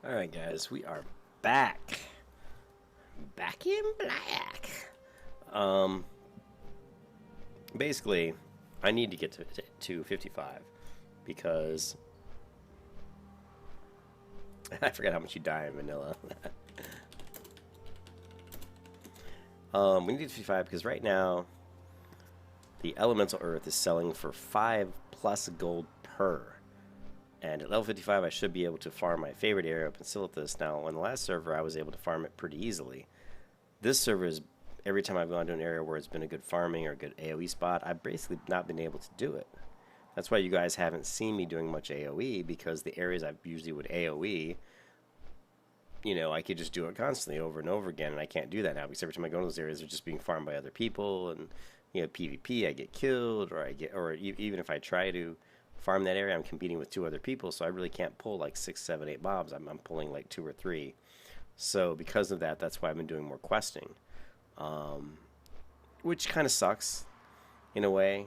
Alright guys, we are back. Back in black. Um Basically, I need to get to 55 because I forgot how much you die in vanilla. We need to 55 because right now the elemental earth is selling for 5 plus gold per. And at level 55, I should be able to farm my favorite area up in Silithus. Now, on the last server, I was able to farm it pretty easily. This server is, every time I've gone to an area where it's been a good farming or a good AoE spot, I've basically not been able to do it. That's why you guys haven't seen me doing much AoE, because the areas I usually would AoE, you know, I could just do it constantly over and over again, and I can't do that now, because every time I go to those areas, they're just being farmed by other people, and, you know, PvP, I get killed, or even if I try to farm that area, I'm competing with 2 other people, so I really can't pull like 6, 7, 8 mobs. I'm pulling like 2 or 3. So because of that, that's why I've been doing more questing, which kind of sucks in a way,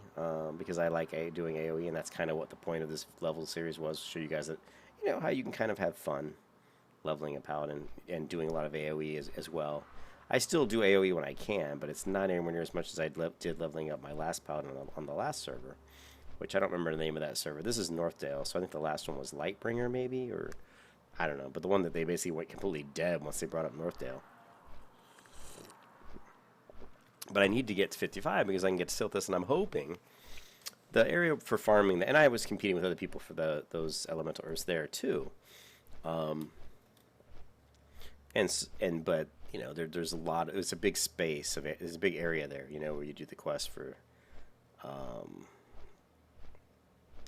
because I like doing AoE, and that's kind of what the point of this level series was, to show you guys that, you know, how you can kind of have fun leveling a paladin and doing a lot of AoE as well. I still do AoE when I can, but it's not anywhere near as much as I did leveling up my last paladin on the last server, which I don't remember the name of that server. This is Northdale, so I think the last one was Lightbringer, maybe, or I don't know. But the one that they basically went completely dead once they brought up Northdale. But I need to get to 55 because I can get to Silithus, and I'm hoping the area for farming, and I was competing with other people for those elemental earths there too. But you know, there's a lot. It's a big space of it. There's a big area there, you know, where you do the quest for.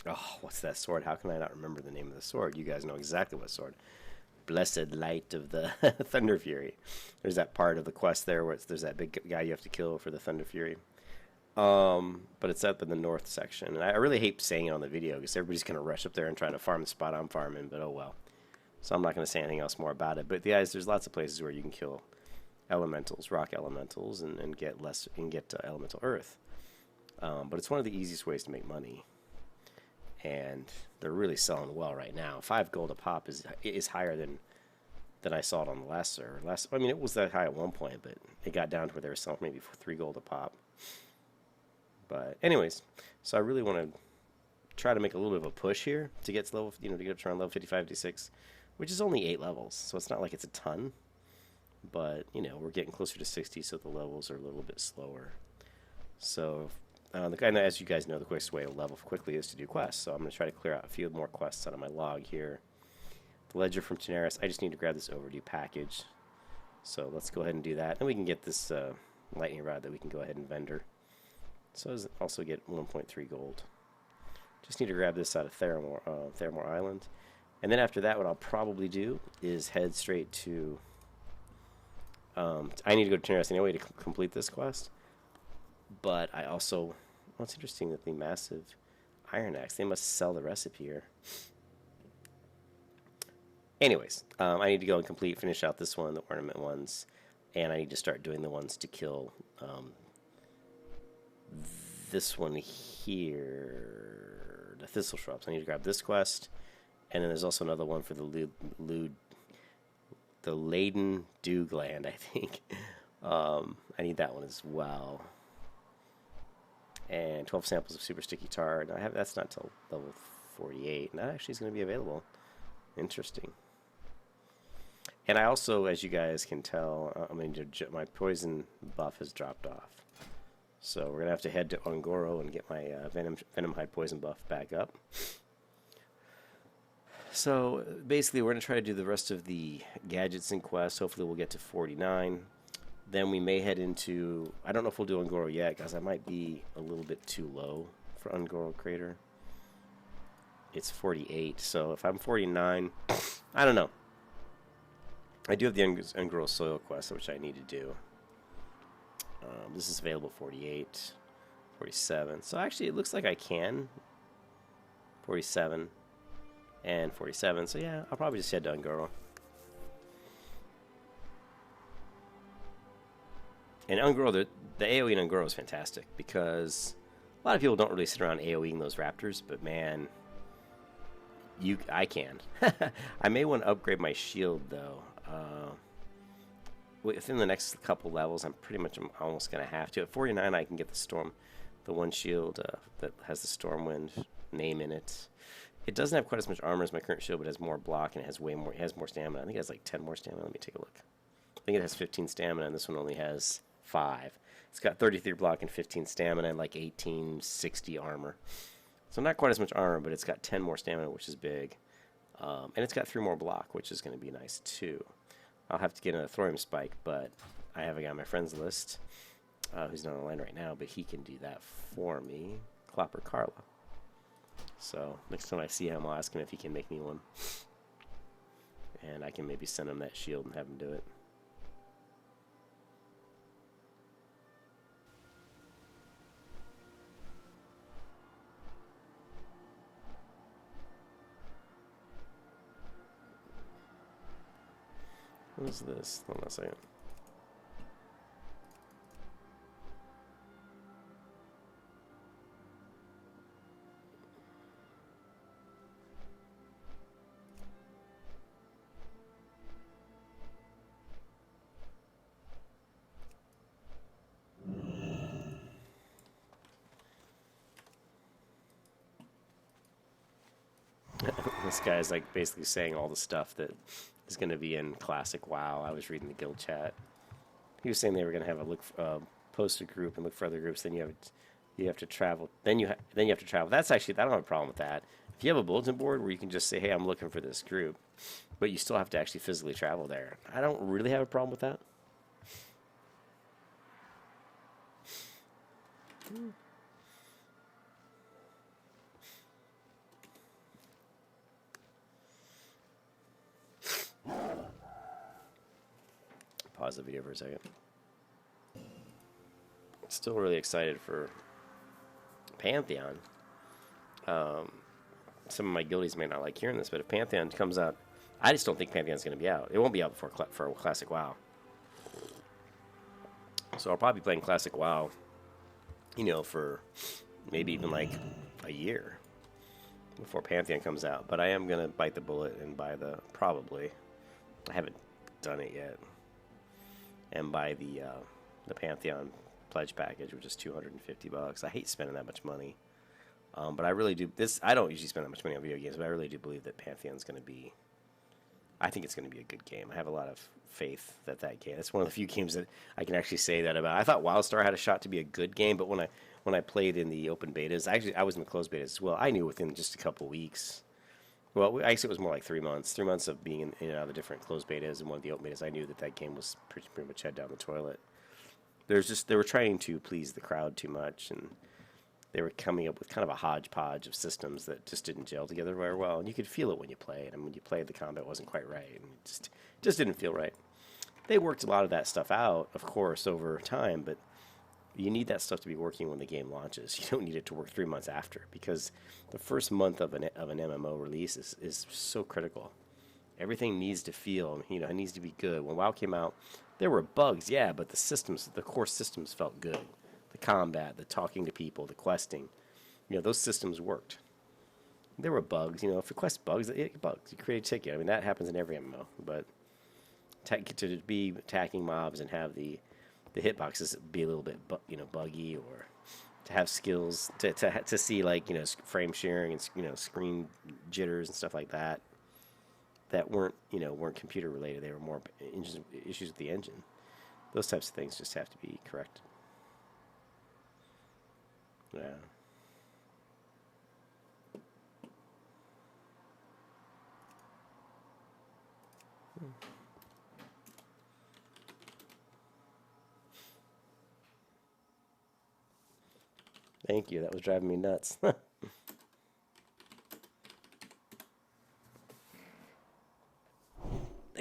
Oh, what's that sword? How can I not remember the name of the sword? You guys know exactly what sword. Blessed Light of the Thunder Fury. There's that part of the quest there where there's that big guy you have to kill for the Thunder Fury. But it's up in the north section. And I really hate saying it on the video because everybody's going to rush up there and try to farm the spot I'm farming, but oh well. So I'm not going to say anything else more about it. But guys, there's lots of places where you can kill elementals, rock elementals, and get elemental earth. But it's one of the easiest ways to make money. And they're really selling well right now. 5 gold a pop is higher than I saw it on the last server. I mean, it was that high at one point, but it got down to where they were selling maybe for 3 gold a pop. But anyways, so I really want to try to make a little bit of a push here to get to level, to get up to around level 55, 56, which is only 8 levels, so it's not like it's a ton. But we're getting closer to 60, so the levels are a little bit slower. So. As you guys know, the quickest way to level quickly is to do quests. So I'm going to try to clear out a few more quests out of my log here. The Ledger from Tenaris. I just need to grab this overdue package. So let's go ahead and do that. Then we can get this lightning rod that we can go ahead and vendor. So also get 1.3 gold. Just need to grab this out of Theramore Island. And then after that, what I'll probably do is head straight to... I need to go to Tenaris anyway to complete this quest. But I also... Well, it's interesting that the massive iron axe, they must sell the recipe here. Anyways, I need to go and finish out this one, the ornament ones, and I need to start doing the ones to kill this one here, the thistle shrubs. I need to grab this quest, and then there's also another one for the laden dew gland, I think. I need that one as well. And 12 samples of super sticky tar. Now that's not till level 48. And that actually is going to be available. Interesting. And I also, as you guys can tell, my poison buff has dropped off. So we're going to have to head to Ungoro and get my Venom Hide poison buff back up. So basically, we're going to try to do the rest of the Gadgetzan quest. Hopefully, we'll get to 49. Then we may head into... I don't know if we'll do Ungoro yet, because I might be a little bit too low for Ungoro Crater. It's 48, so if I'm 49... I don't know. I do have the Ungoro Soil quest, which I need to do. This is available 48, 47. So actually, it looks like I can. 47 and 47. So yeah, I'll probably just head to Ungoro. And Ungoro, the AoE in Ungoro is fantastic because a lot of people don't really sit around AoEing those raptors, but man, I can. I may want to upgrade my shield though. Within the next couple levels, I'm almost gonna have to. At 49, I can get the one shield that has the Stormwind name in it. It doesn't have quite as much armor as my current shield, but it has more block and it has It has more stamina. I think it has like 10 more stamina. Let me take a look. I think it has 15 stamina, and this one only has 5. It's got 33 block and 15 stamina and like 1860 armor. So not quite as much armor, but it's got 10 more stamina, which is big. And it's got 3 more block, which is going to be nice too. I'll have to get another thorium spike, but I have a guy on my friends list who's not online right now, but he can do that for me. Clopper Carla. So next time I see him, I'll ask him if he can make me one. And I can maybe send him that shield and have him do it. What is this? Hold on a second. This guy is like basically saying all the stuff that is going to be in classic WoW. I was reading the guild chat. He was saying they were going to have a post a group and look for other groups. Then you have to travel. Then you have to travel. That's actually, I don't have a problem with that. If you have a bulletin board where you can just say, "Hey, I'm looking for this group," but you still have to actually physically travel there, I don't really have a problem with that. Pause the video for a second. Still really excited for Pantheon. Some of my guildies may not like hearing this, but if Pantheon comes out, I just don't think Pantheon's going to be out. It won't be out before for Classic WoW. So I'll probably be playing Classic WoW, for maybe even like a year before Pantheon comes out. But I am going to bite the bullet and buy probably. I haven't done it yet. And buy the Pantheon pledge package, which is $250. I hate spending that much money, but I really do. I don't usually spend that much money on video games, but I really do believe that Pantheon's going to be. I think it's going to be a good game. I have a lot of faith that game. It's one of the few games that I can actually say that about. I thought WildStar had a shot to be a good game, but when I played in the open betas, I was in the closed betas as well. I knew within just a couple weeks. Well, actually, it was more like 3 months. 3 months of being in and out of the different closed betas and one of the open betas. I knew that game was pretty much head down the toilet. They were trying to please the crowd too much, and they were coming up with kind of a hodgepodge of systems that just didn't gel together very well. And you could feel it when you played. And when you played, the combat wasn't quite right, and it just didn't feel right. They worked a lot of that stuff out, of course, over time, but you need that stuff to be working when the game launches. You don't need it to work 3 months after, because the first month of an MMO release is so critical. Everything needs to feel, it needs to be good. When WoW came out, there were bugs, yeah, but the core systems felt good. The combat, the talking to people, the questing, those systems worked. There were bugs, if the quest bugs, bugs. You create a ticket. I mean, that happens in every MMO, but to be attacking mobs and have the hitboxes be a little bit, buggy, or to have skills to see frame sharing and screen jitters and stuff like that weren't computer related. They were more issues with the engine. Those types of things just have to be corrected. Yeah. Thank you. That was driving me nuts. The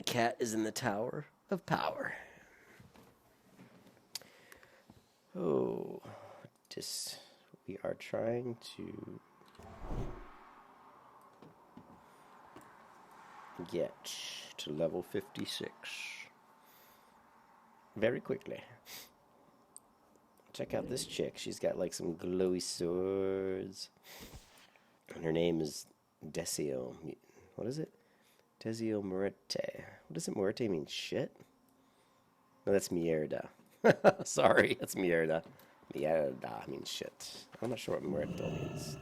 cat is in the Tower of Power. Oh, we are trying to get to level 56 very quickly. Check out this chick. She's got some glowy swords. And her name is Desio. What is it? Desio Muerte. What does it Muerte mean? Shit? No, that's mierda. Sorry, that's mierda. Mierda means shit. I'm not sure what muerto means.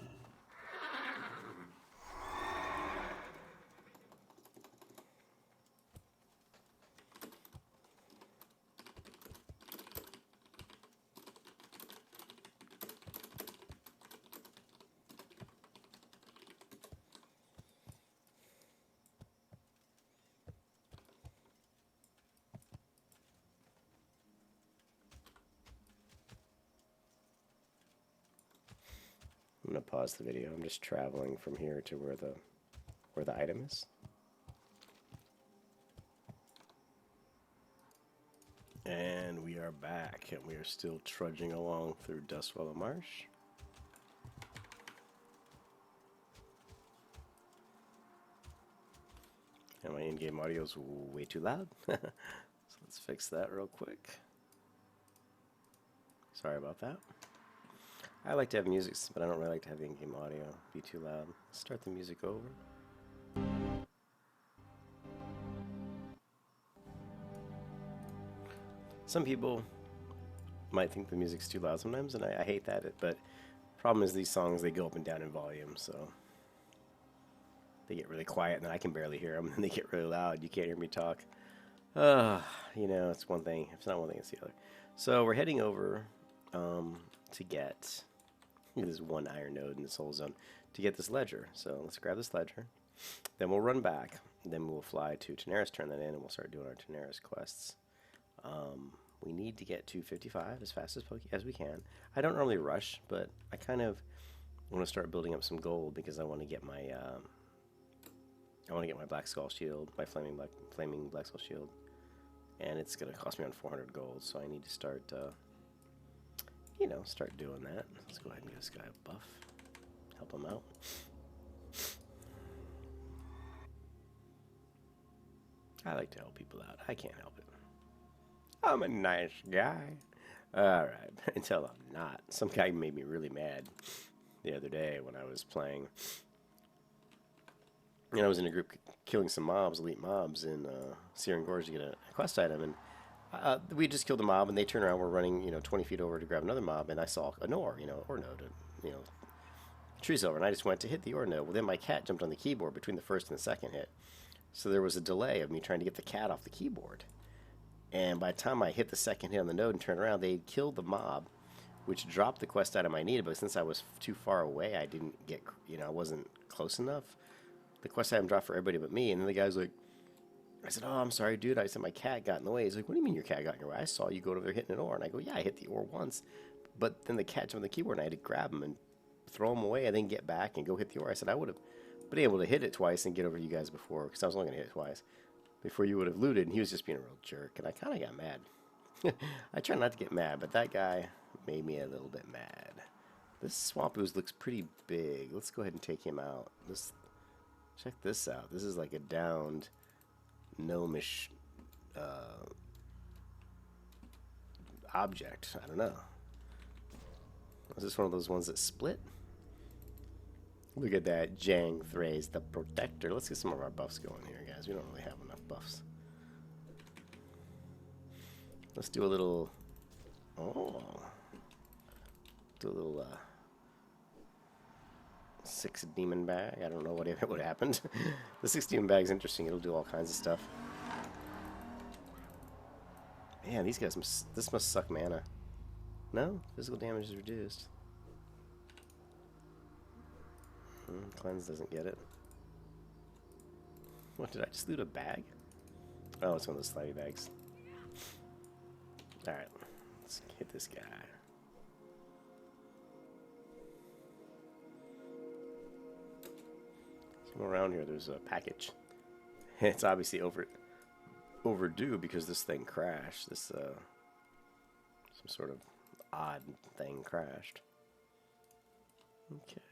I'm gonna pause the video. I'm just traveling from here to where the item is. And we are back, and we are still trudging along through Dustwallow Marsh. And my in-game audio is way too loud. So let's fix that real quick. Sorry about that. I like to have music, but I don't really like to have the in-game audio be too loud. Let's start the music over. Some people might think the music's too loud sometimes, and I hate that. But problem is these songs, they go up and down in volume, so they get really quiet, and then I can barely hear them, and they get really loud. You can't hear me talk. You know, it's one thing. If it's not one thing, it's the other. So we're heading over to get this one iron node in this whole zone to get this ledger. So let's grab this ledger. Then we'll run back. Then we'll fly to Tenaris, turn that in, and we'll start doing our Tenaris quests. We need to get to 55 as fast as we can. I don't normally rush, but I kind of want to start building up some gold because I want to get my Black Skull Shield, my flaming Black Skull Shield, and it's going to cost me around 400 gold. So I need to start, start doing that. Let's go ahead and give this guy a buff, help him out. I like to help people out. I can't help it. I'm a nice guy. Alright, until I'm not. Some guy made me really mad the other day when I was playing. And I was in a group killing some mobs, elite mobs, in Searing Gorge to get a quest item. And we just killed a mob, and they turned around. We're running, 20 feet over to grab another mob, and I saw an ore, ore node, tree silver. And I just went to hit the ore node. Well, then my cat jumped on the keyboard between the first and the second hit. So there was a delay of me trying to get the cat off the keyboard. And by the time I hit the second hit on the node and turned around, they had killed the mob, which dropped the quest item I needed. But since I was too far away, I didn't get, I wasn't close enough. The quest item dropped for everybody but me. And then the guy's like, I said, oh, I'm sorry, dude. I said, my cat got in the way. He's like, what do you mean your cat got in your way? I saw you go over there hitting an ore. And I go, yeah, I hit the ore once. But then the cat jumped on the keyboard, and I had to grab him and throw him away and then get back and go hit the ore. I said, I would have been able to hit it twice and get over to you guys before, because I was only going to hit it twice, before you would have looted. And he was just being a real jerk, and I kind of got mad. I try not to get mad, but that guy made me a little bit mad. This Swamp Ooze looks pretty big. Let's go ahead and take him out. Check this out. This is like a downed gnomish object. I don't know. Is this one of those ones that split? Look at that. Jang Thrays, the Protector. Let's get some of our buffs going here, guys. We don't really have enough buffs. Let's do a little... do a little 6 demon bag. I don't know what would have happened. The 6 demon bag is interesting. It'll do all kinds of stuff. Man, these guys this must suck mana. No? Physical damage is reduced. Cleanse doesn't get it. What, did I just loot a bag? Oh, it's one of those slidey bags. Alright, let's hit this guy. Somewhere around here there's a package. It's obviously overdue because this thing crashed. This some sort of odd thing crashed. Okay.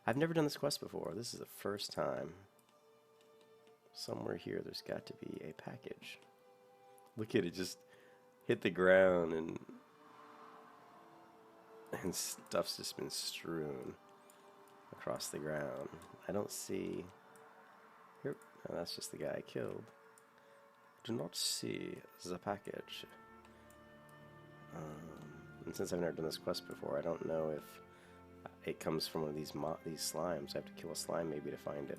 I've never done this quest before. This is the first time. Somewhere here there's got to be a package. Look at it, just hit the ground and stuff's just been strewn. across the ground. I don't see... Here, no, that's just the guy I killed. I do not see the package. And since I've never done this quest before, I don't know if it comes from one of these slimes. I have to kill a slime maybe to find it.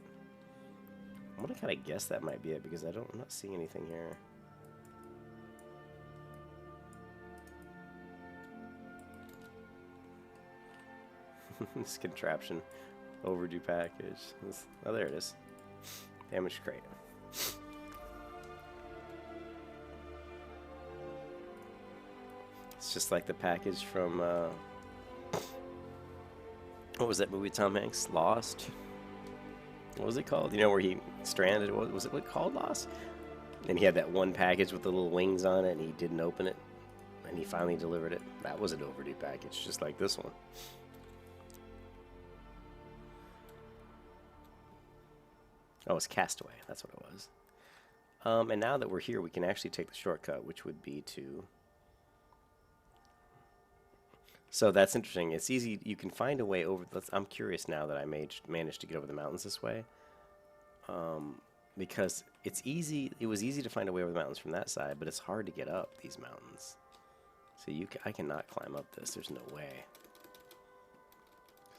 I'm gonna kind of guess that might be it because I'm not seeing anything here. This contraption. Overdue package. Oh, there it is. Damaged crate. It's just like the package from, what was that movie, Tom Hanks? Lost? What was it called? You know, where he stranded? Was it called Lost? And he had that one package with the little wings on it, and he didn't open it. And he finally delivered it. That was an overdue package, just like this one. Oh, it's Castaway. That's what it was. And now that we're here, we can actually take the shortcut, which would be to... So that's interesting. It's easy. You can find a way over... I'm curious now that I managed to get over the mountains this way. Because it's easy. It was easy to find a way over the mountains from that side, but it's hard to get up these mountains. So I cannot climb up this. There's no way.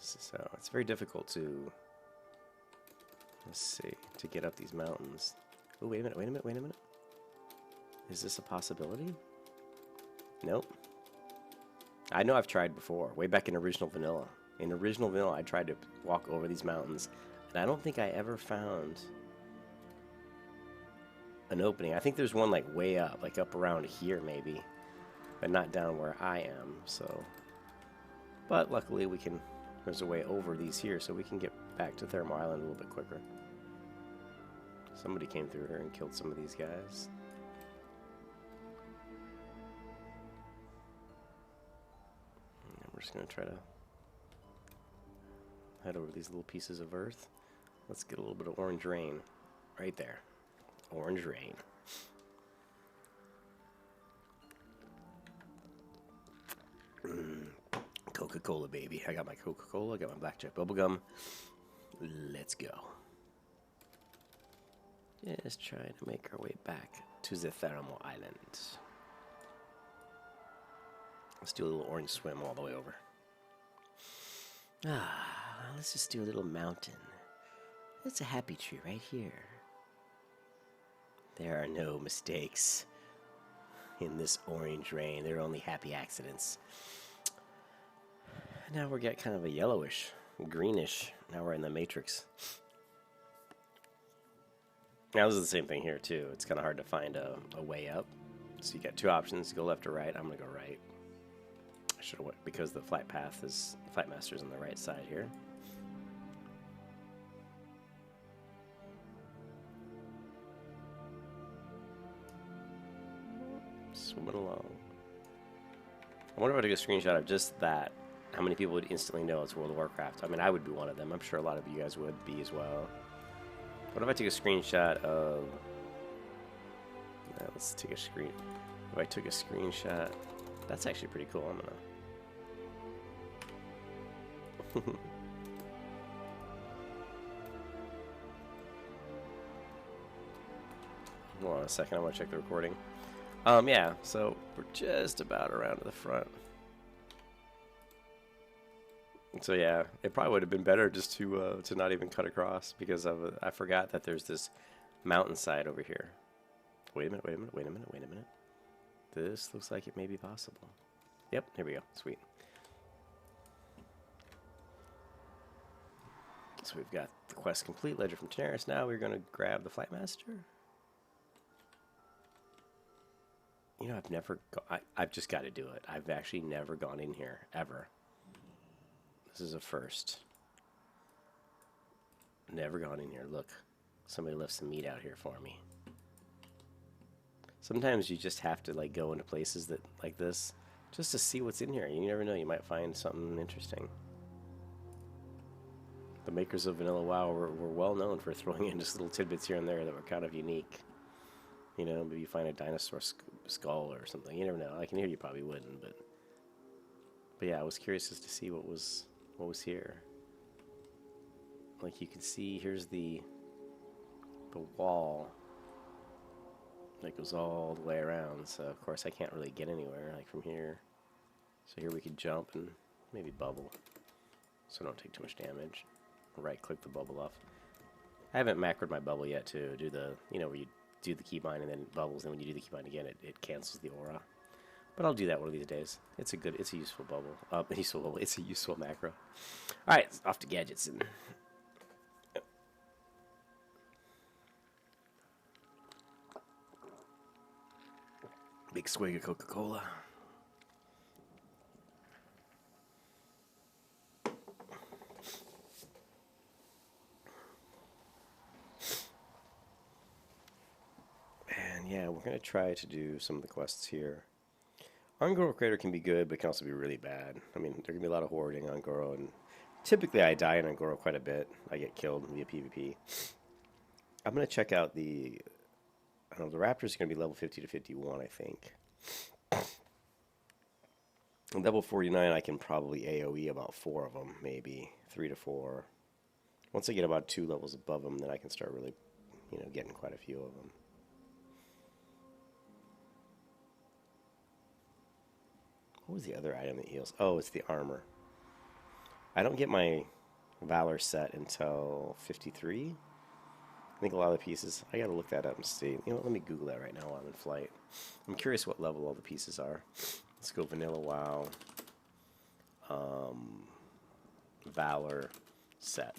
So it's very difficult to... Let's see, to get up these mountains. Oh, wait a minute. Is this a possibility? Nope. I know I've tried before, way back in original vanilla. In original vanilla, I tried to walk over these mountains, and I don't think I ever found an opening. I think there's one like way up, like up around here maybe, but not down where I am, so. But luckily there's a way over these here, so we can get back to Thermal Island a little bit quicker. Somebody came through here and killed some of these guys. And we're just going to try to head over these little pieces of earth. Let's get a little bit of orange rain. Right there. Orange rain. Coca-Cola, baby. I got my Coca-Cola, I got my blackjack bubblegum. Let's go. Just trying to make our way back to the Thermal Island. Let's do a little orange swim all the way over. Let's just do a little mountain. It's a happy tree right here. There are no mistakes in this orange rain. There are only happy accidents. Now we're getting kind of a yellowish, greenish. Now we're in the matrix. Now this is the same thing here too. It's kind of hard to find a way up. So you got two options, go left or right. I'm gonna go right. I should have went because the flight master's on the right side here. Swimming along. I wonder if I took a screenshot of just that. How many people would instantly know it's World of Warcraft? I mean, I would be one of them. I'm sure a lot of you guys would be as well. What if I took a screenshot of... let's take a screen. If I took a screenshot... That's actually pretty cool. I'm gonna... Hold on a second. I want to check the recording. Yeah, so we're just about around to the front. So yeah, it probably would have been better just to not even cut across because I forgot that there's this mountainside over here. Wait a minute. This looks like it may be possible. Yep, here we go. Sweet. So we've got the quest complete, Ledger from Tenaris. Now we're going to grab the Flight Master. You know, I've just got to do it. I've actually never gone in here, ever. This is a first. Never gone in here. Look, somebody left some meat out here for me. Sometimes you just have to like go into places that like this just to see what's in here. You never know, you might find something interesting. The makers of Vanilla WoW were well known for throwing in just little tidbits here and there that were kind of unique. You know, maybe you find a dinosaur skull or something. You never know. Like in here you probably wouldn't, but yeah, I was curious as to see what was here. like you can see, here's the wall that goes all the way around. So of course I can't really get anywhere like from here. So here we could jump and maybe bubble, so don't take too much damage. Right click the bubble off. I haven't macroed my bubble yet to do the, you know, where you do the keybind and then it bubbles, and when you do the keybind again, it cancels the aura. But I'll do that one of these days. It's a useful bubble. It's a useful macro. Alright, off to Gadgetzan. Big swig of Coca-Cola. And yeah, we're going to try to do some of the quests here. Ungoro Crater can be good, but can also be really bad. I mean, there can be a lot of hoarding on Ungoro, and typically I die in Ungoro quite a bit. I get killed via PvP. I'm going to check out the... I don't know, the Raptors are going to be level 50 to 51, I think. And level 49, I can probably AoE about 4 of them, maybe 3 to 4. Once I get about 2 levels above them, then I can start really, you know, getting quite a few of them. What was the other item that heals? Oh, it's the armor. I don't get my Valor set until 53. I think a lot of the pieces, I gotta look that up and see. You know what, let me Google that right now while I'm in flight. I'm curious what level all the pieces are. Let's go vanilla WoW. Valor set.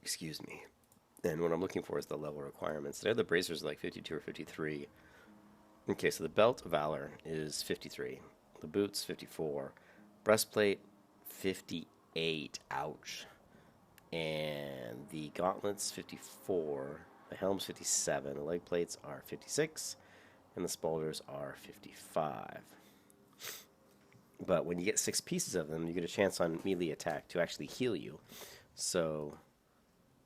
Excuse me. And what I'm looking for is the level requirements. The other bracers are like 52 or 53. Okay, so the belt of Valor is 53. The boots, 54. Breastplate, 58. Ouch. And the gauntlets, 54. The helm's 57. The leg plates are 56. And the spoilers are 55. But when you get 6 pieces of them, you get a chance on melee attack to actually heal you. So,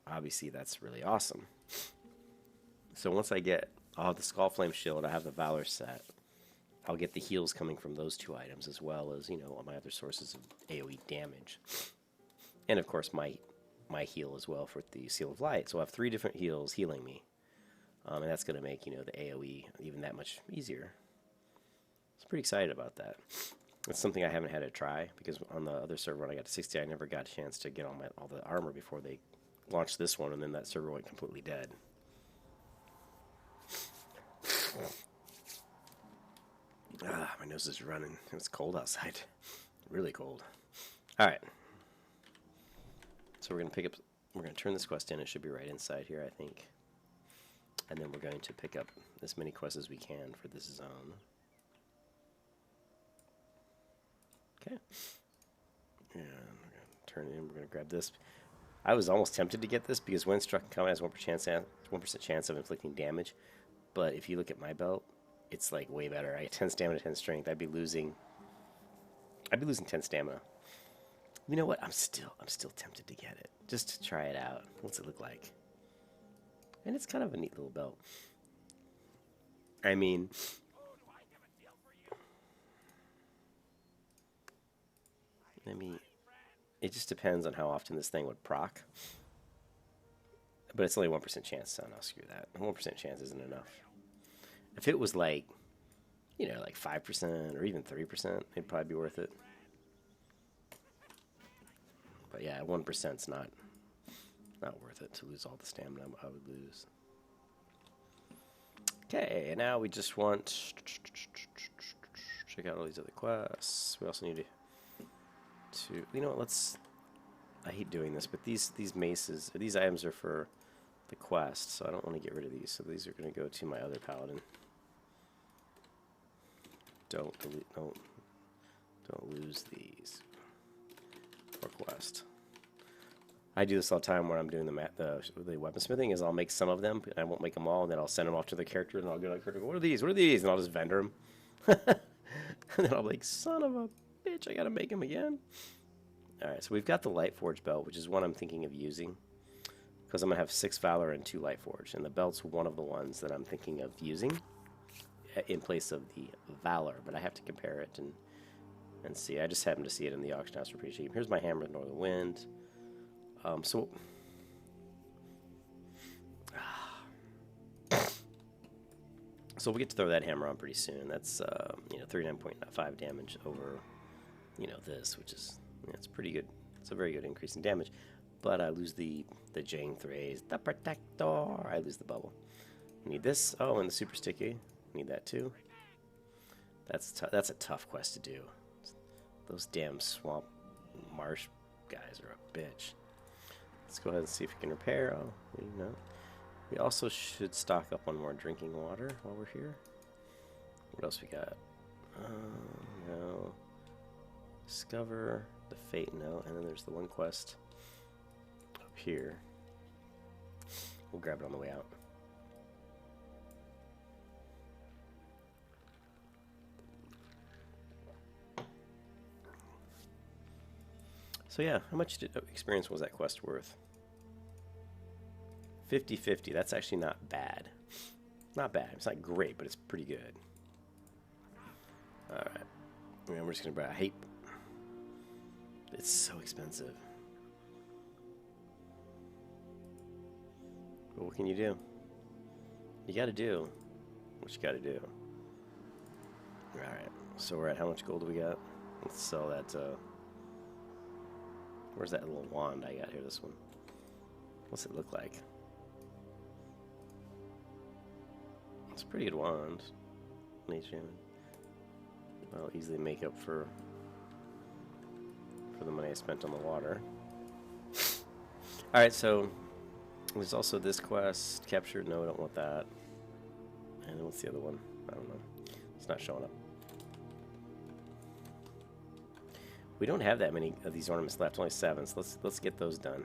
obviously, that's really awesome. So once I get... I'll have the Skullflame Shield, I have the Valor set. I'll get the heals coming from those 2 items, as well as, you know, my other sources of AoE damage. And, of course, my heal as well for the Seal of Light. So I'll have 3 different heals healing me. And that's going to make, you know, the AoE even that much easier. I'm pretty excited about that. It's something I haven't had to try, because on the other server when I got to 60, I never got a chance to get all the armor before they launched this one, and then that server went completely dead. My nose is running. It's cold outside. Really cold. Alright. So we're going to turn this quest in. It should be right inside here, I think. And then we're going to pick up as many quests as we can for this zone. Okay. And we're going to turn it in. We're going to grab this. I was almost tempted to get this because when struck in combat has 1% chance of inflicting damage. But if you look at my belt, it's like way better. I get 10 stamina, 10 strength. I'd be losing 10 stamina. You know what? I'm still tempted to get it. Just to try it out. What's it look like? And it's kind of a neat little belt. I mean, it just depends on how often this thing would proc. But it's only 1% chance, so no, screw that. 1% chance isn't enough. If it was like, you know, like 5% or even 3%, it'd probably be worth it. But yeah, 1%'s not worth it to lose all the stamina I would lose. Okay, and now we just want check out all these other quests. We also need to you know what, I hate doing this, but these maces, these items are for the quest, so I don't want to get rid of these. So these are going to go to my other paladin. Don't lose these for quest. I do this all the time when I'm doing the weaponsmithing. Is I'll make some of them, and I won't make them all, and then I'll send them off to the character, and I'll go like, "What are these? What are these?" And I'll just vendor them. And then I'll be like, "Son of a bitch, I gotta make them again." All right, so we've got the Lightforge belt, which is one I'm thinking of using, because I'm gonna have 6 Valor and 2 Lightforge, and the belt's one of the ones that I'm thinking of using in place of the Valor, but I have to compare it and see. I just happened to see it in the auction house for pretty cheap. Here's my Hammer of Northern Wind. So so we'll get to throw that hammer on pretty soon. That's 39.5 damage over this, which is it's pretty good. It's a very good increase in damage. But I lose the Jang Thrays, the Protector. I lose the bubble. Need this. Oh, and the super sticky. Need that too. That's a tough quest to do. Those damn swamp marsh guys are a bitch. Let's go ahead and see if we can repair. Oh, we also should stock up on more drinking water while we're here. What else we got? No. Discover the fate. No, and then there's the one quest up here. We'll grab it on the way out. So yeah, how much experience was that quest worth? 50-50. That's actually not bad. Not bad. It's not great, but it's pretty good. All right. We're just gonna buy. I hate. It's so expensive. But what can you do? You got to do what you got to do. All right. So we're at how much gold do we got? Let's sell that. Where's that little wand I got here? This one. What's it look like? It's a pretty good wand. Nature. I'll easily make up for the money I spent on the water. Alright, so there's also this quest. Captured. No, I don't want that. And what's the other one? I don't know. It's not showing up. We don't have that many of these ornaments left, only 7, so let's get those done.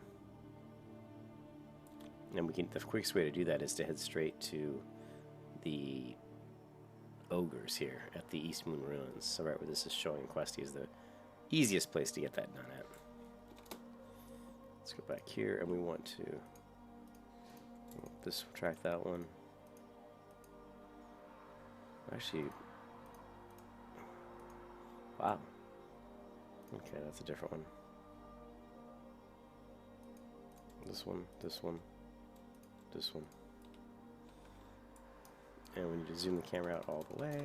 And the quickest way to do that is to head straight to the ogres here at the East Moon Ruins. So right where this is showing Questy is the easiest place to get that done at. Let's go back here, and we want to subtract that one. Actually, wow. Okay, that's a different one. This one, this one, this one. And we need to zoom the camera out all the way.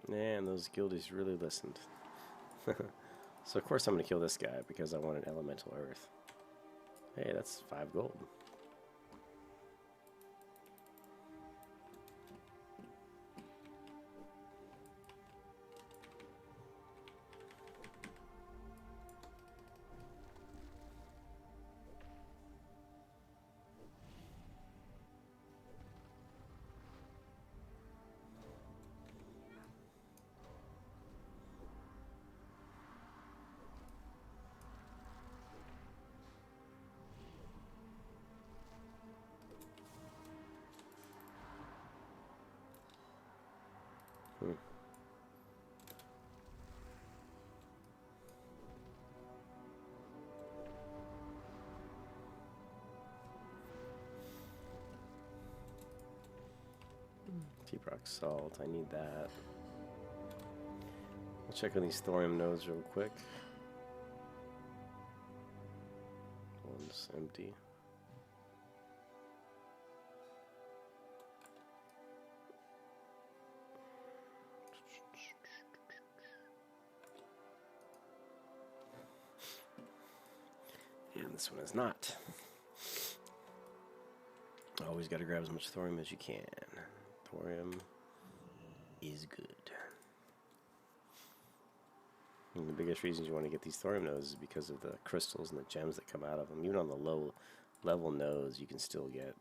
Man, those guildies really listened. So of course I'm going to kill this guy because I want an elemental earth. Hey, that's 5 gold. Deep rock salt, I need that. I'll check on these thorium nodes real quick. One's empty. And this one is not. Always got to grab as much thorium as you can. Thorium is good. And the biggest reasons you want to get these thorium nodes is because of the crystals and the gems that come out of them. Even on the low level knows you can still get,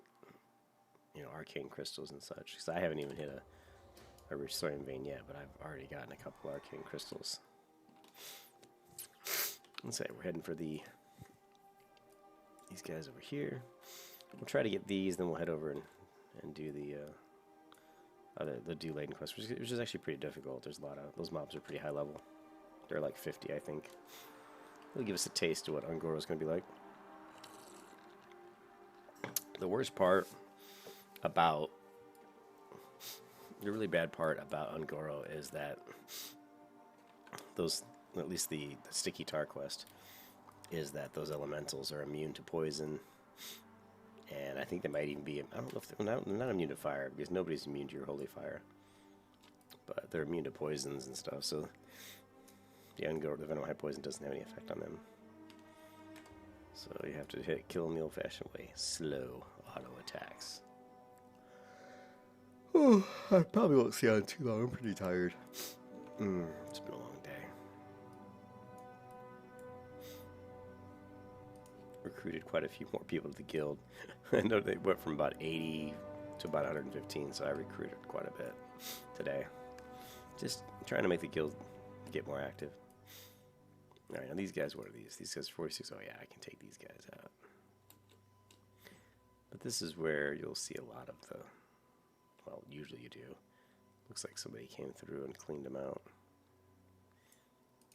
you know, arcane crystals and such. Because I haven't even hit a restoring vein yet, but I've already gotten a couple arcane crystals. Let's say we're heading for these guys over here. We'll try to get these, then we'll head over and do the dew laden quest, which is actually pretty difficult. There's a lot of those mobs are pretty high level. They're like 50, I think. It'll give us a taste of what Ungoro is going to be like. The worst part about the really bad part about Ungoro is that those, at least the sticky tar quest, is that those elementals are immune to poison. And I think they might even be, I don't know if they're not immune to fire, because nobody's immune to your holy fire. But they're immune to poisons and stuff, so the Ungoro, the Venom High Poison, doesn't have any effect on them. So you have to kill them the old-fashioned way. Slow auto attacks. Oh, I probably won't see on too long. I'm pretty tired. It's been a long day. Recruited quite a few more people to the guild. I know they went from about 80 to about 115, so I recruited quite a bit today. Just trying to make the guild get more active. Alright, now these guys, what are these? These guys are 46. Oh yeah, I can take these guys out. But this is where you'll see a lot of the, well, usually you do. Looks like somebody came through and cleaned them out.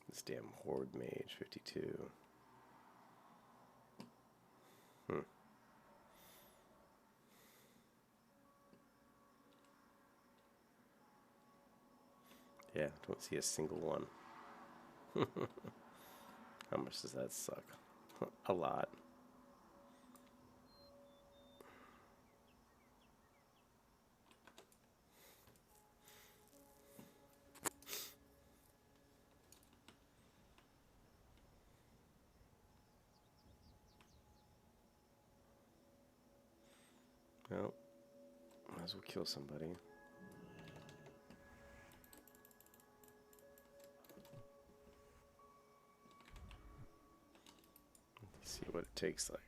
This damn Horde Mage, 52. Yeah, don't see a single one. How much does that suck? A lot. Well, might as well kill somebody. See what it takes like.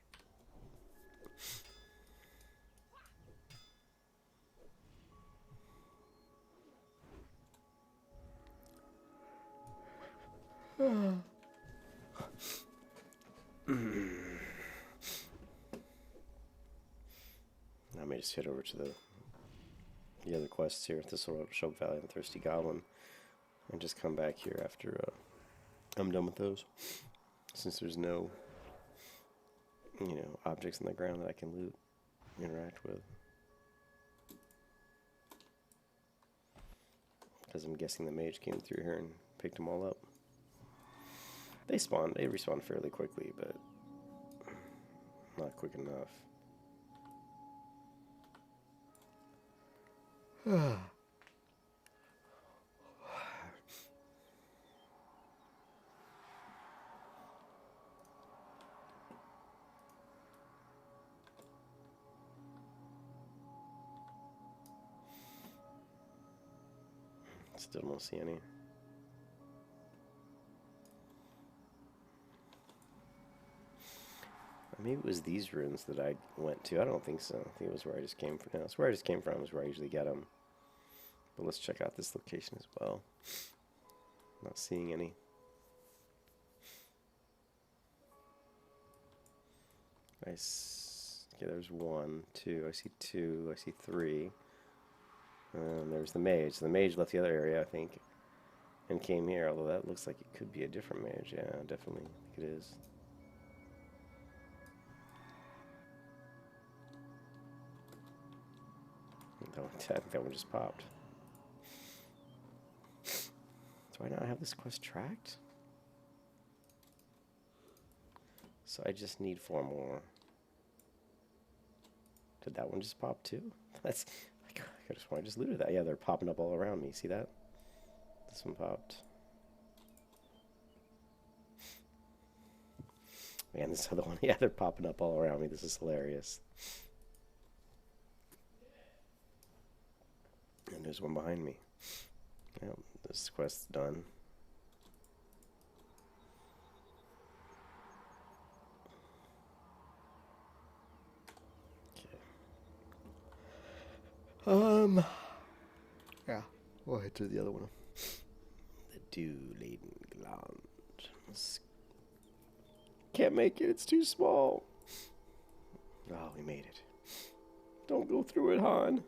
I may just head over to the other quests here at the Shub Valley and the Thirsty Goblin, and just come back here after I'm done with those. Since there's no, you know, objects on the ground that I can loot, interact with. Because I'm guessing the mage came through here and picked them all up. They respawn fairly quickly, but not quick enough. Still don't see any. Maybe it was these ruins that I went to. I don't think so. I think it was where I just came from. No, it's where I just came from. Is where I usually get them. But let's check out this location as well. Not seeing any. Okay, there's 1, 2. I see 2. I see 3. And there's the mage. So the mage left the other area, I think, and came here. Although that looks like it could be a different mage. Yeah, definitely. I think it is. I think that one just popped. Do I not have this quest tracked? So I just need 4 more. Did that one just pop too? That's. I just want to just looted that. Yeah, they're popping up all around me. See that? This one popped. Man, this other one. Yeah, they're popping up all around me. This is hilarious. And there's one behind me. Yep, this quest's done. Um, yeah. We'll head to the other one. The dew-laden gland. Can't make it. It's too small. Oh, we made it. Don't go through it, Han.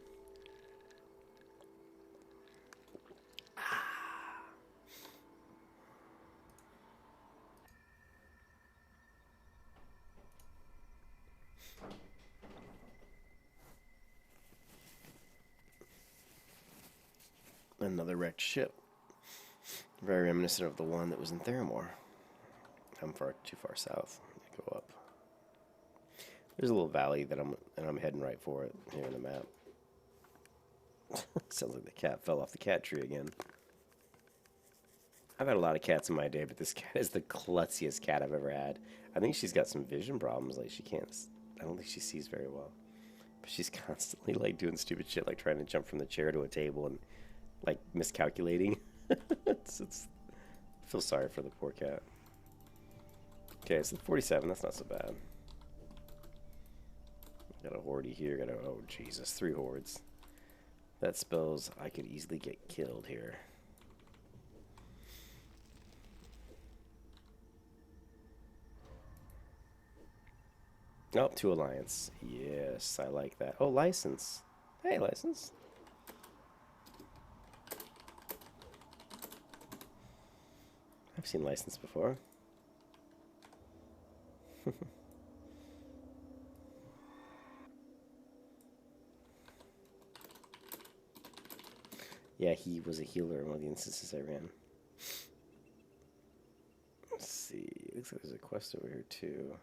Another wrecked ship. Very reminiscent of the one that was in Theramore. I'm too far south. Go up. There's a little valley that I'm heading right for it here in the map. Sounds like the cat fell off the cat tree again. I've had a lot of cats in my day, but this cat is the klutziest cat I've ever had. I think she's got some vision problems. Like I don't think she sees very well. But she's constantly like doing stupid shit, like trying to jump from the chair to a table and like miscalculating. I feel sorry for the poor cat. Okay, so 47, that's not so bad. Got a horde here, oh Jesus, 3 hordes. That spells I could easily get killed here. Oh, 2 alliance. Yes, I like that. Oh, license. Hey, license. I've seen license before. Yeah, he was a healer in one of the instances I ran. Let's see. Looks like there's a quest over here too.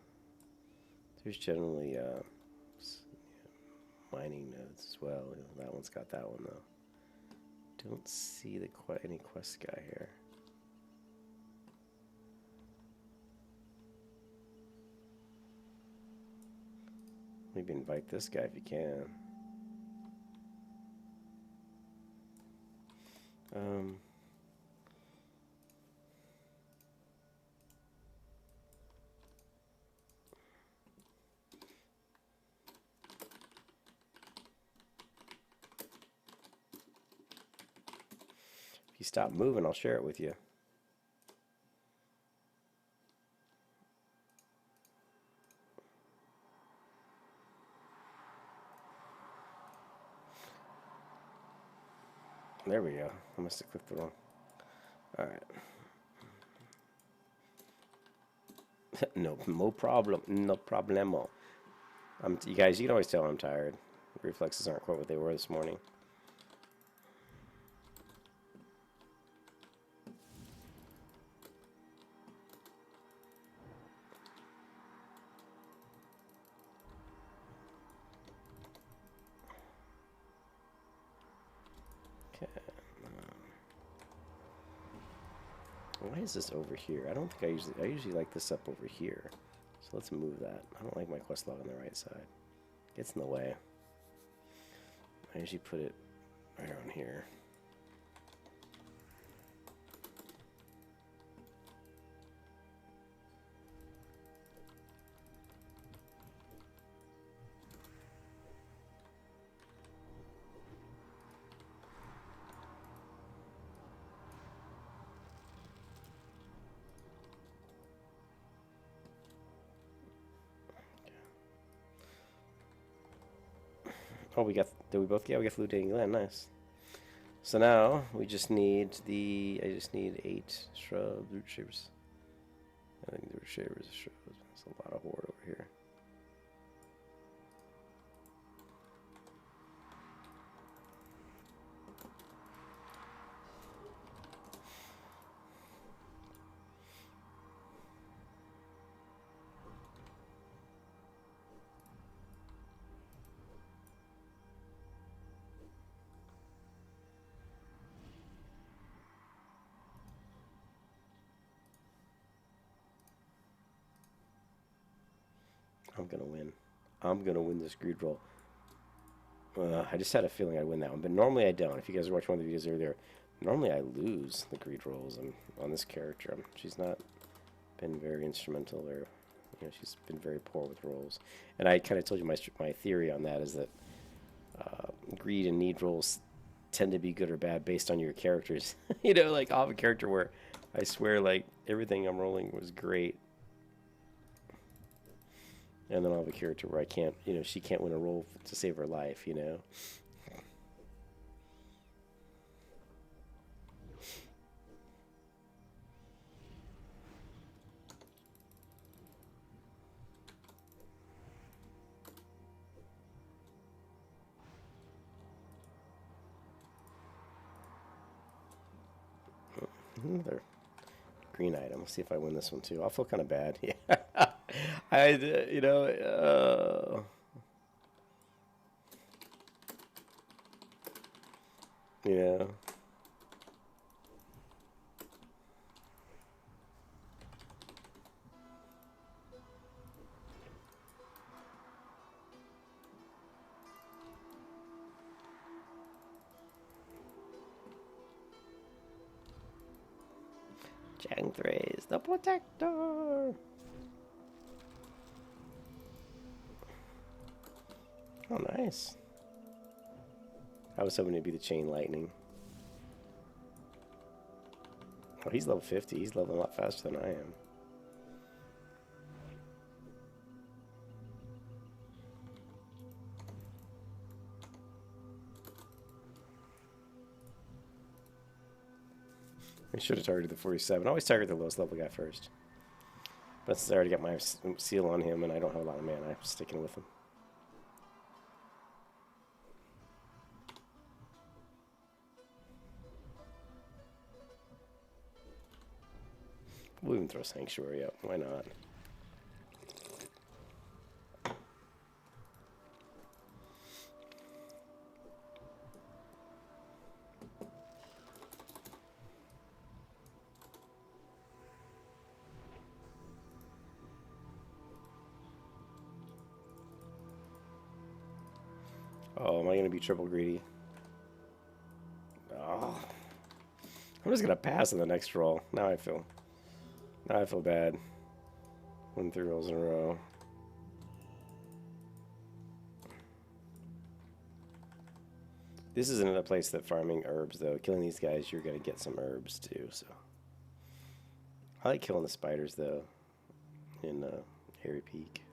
There's generally mining nodes as well. That one's got that one though. Don't see any quest guy here. Maybe invite this guy if you can. If you stop moving, I'll share it with you. There we go. I must have clicked the wrong. Alright. No problem. No problemo. You guys, you can always tell I'm tired. Reflexes aren't quite what they were this morning. Okay. Why is this over here? I don't think I usually like this up over here. So let's move that. I don't like my quest log on the right side. It gets in the way. I usually put it right around here. Oh, did we both get? We got Fluting Land, nice. So now, we just need I just need 8 shrubs, root shapers. I think the root shapers are shrubs. There's a lot of horde over here. I'm gonna win. I'm gonna win this greed roll. I just had a feeling I'd win that one, but normally I don't. If you guys are watching one of the videos earlier, normally I lose the greed rolls on this character. She's not been very instrumental, or she's been very poor with rolls. And I kind of told you my theory on that is that greed and need rolls tend to be good or bad based on your characters. You know, like I'll have a character where I swear like everything I'm rolling was great. And then I'll have a character where I can't, you know, she can't win a roll to save her life, you know. Another green item. Let's see if I win this one too. I'll feel kind of bad. Yeah. You know, yeah. Jangthrace, the protector. Oh, nice. I was hoping to be the chain lightning. Oh, he's level 50. He's leveling a lot faster than I am. I should have targeted the 47. I always target the lowest level guy first. But since I already got my seal on him and I don't have a lot of mana, I'm sticking with him. We'll even throw Sanctuary up. Why not? Oh, am I going to be triple greedy? Oh. I'm just going to pass in the next roll. Now I feel bad. Win 3 rolls in a row. This is another place that farming herbs, though. Killing these guys, you're going to get some herbs, too, so. I like killing the spiders, though, in Hairy Peak.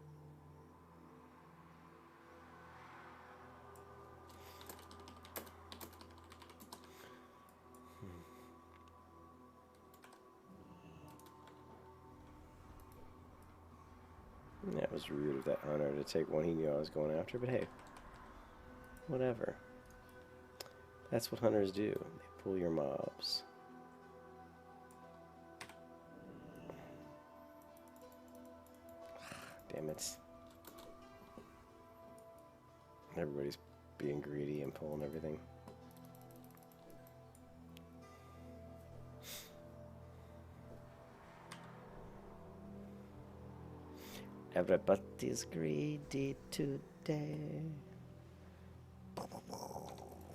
That was rude of that hunter to take one he knew I was going after, but hey, whatever. That's what hunters do. They pull your mobs. Damn it. Everybody's being greedy and pulling everything. Everybody's greedy today.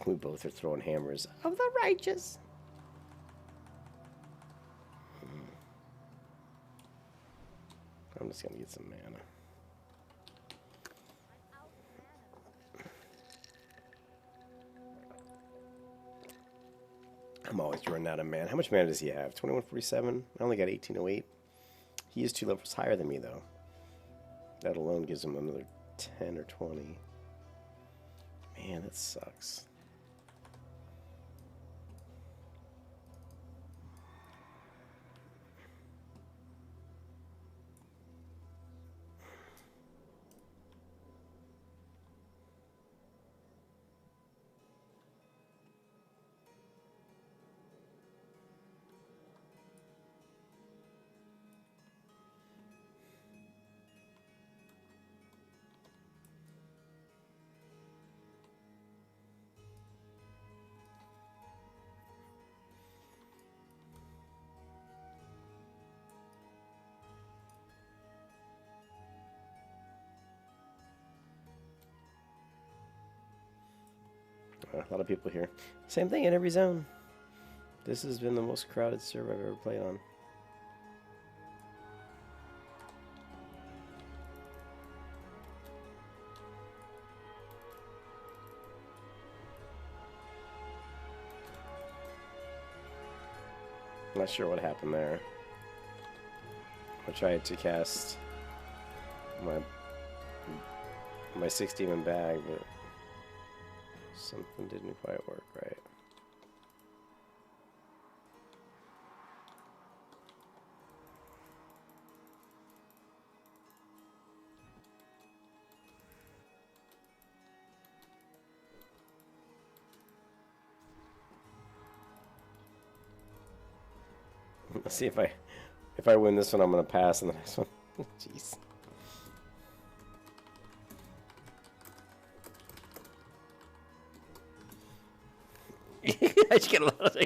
We both are throwing hammers of the righteous. I'm just gonna get some mana. I'm always running out of mana. How much mana does he have? 2147? I only got 1808. He is 2 levels higher than me, though. That alone gives him another 10 or 20. Man, that sucks. A lot of people here. Same thing in every zone. This has been the most crowded server I've ever played on. I'm not sure what happened there. I tried to cast my 6-demon bag, but something didn't quite work right. Let's see if I win this one, I'm gonna pass in the next one. Jeez. I just get a lot of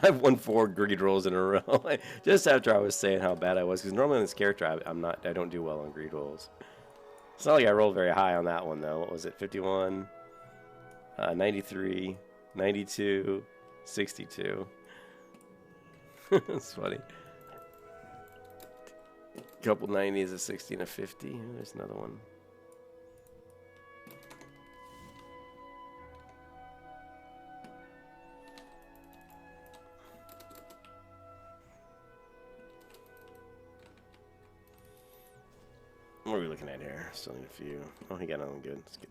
I've won 4 greed rolls in a row. Just after I was saying how bad I was, because normally in this character I don't do well on greed rolls. It's not like I rolled very high on that one though. What was it? 51, 93, 92, 62. It's funny. Couple 90s, a 60, and a 50. There's another one. What are we looking at here? Still need a few. Oh, he got nothing good. That's good.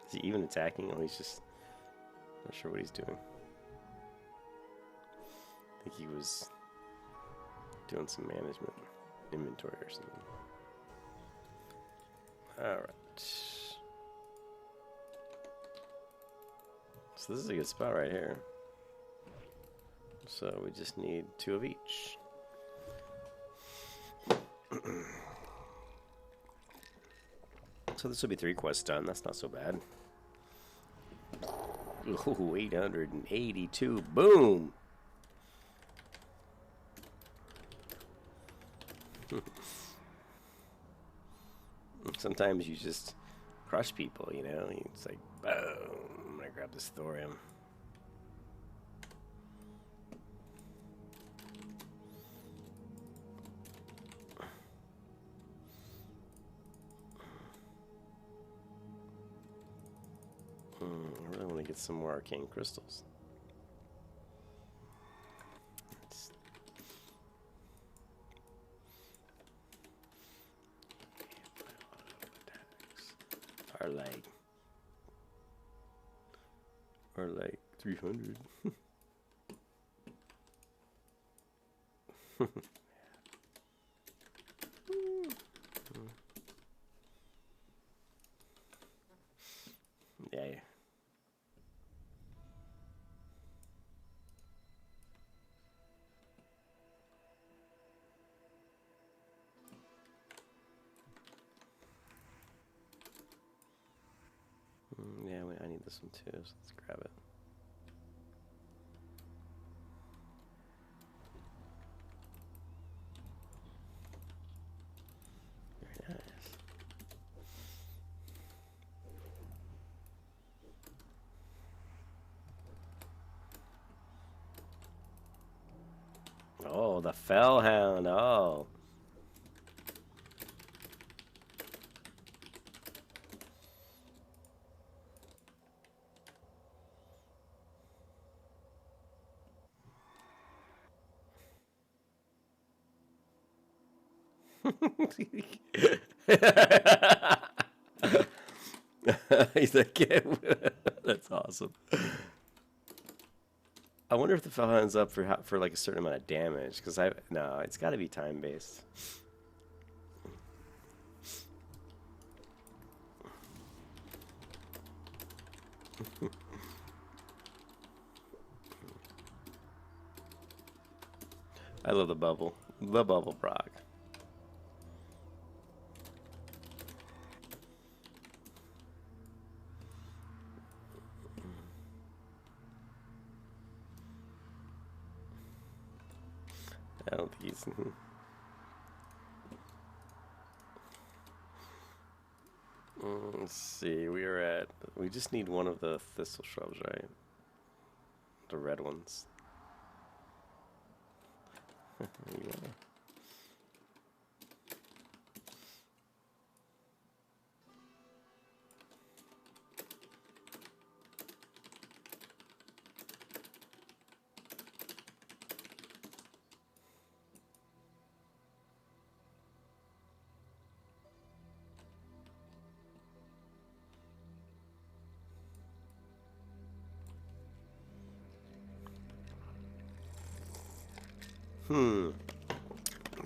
Is he even attacking? Oh, he's just not sure what he's doing. I think he was doing some management, inventory or something. Alright. So this is a good spot right here. So we just need 2 of each. So this will be 3 quests done. That's not so bad. Ooh, 882. Boom! Sometimes you just crush people, you know? It's like, boom! I'm gonna grab this thorium. I really want to get some more arcane crystals. Are like 300. Yeah. Yeah, I need this one too, so let's grab it. Very nice. Oh, the Fellhound. Oh. He's like, that's awesome. I wonder if the Fellhound's up for like a certain amount of damage, because no, it's got to be time based. I love the bubble proc. I don't think he's... Let's see, we just need one of the thistle shrubs, right? The red ones. Yeah.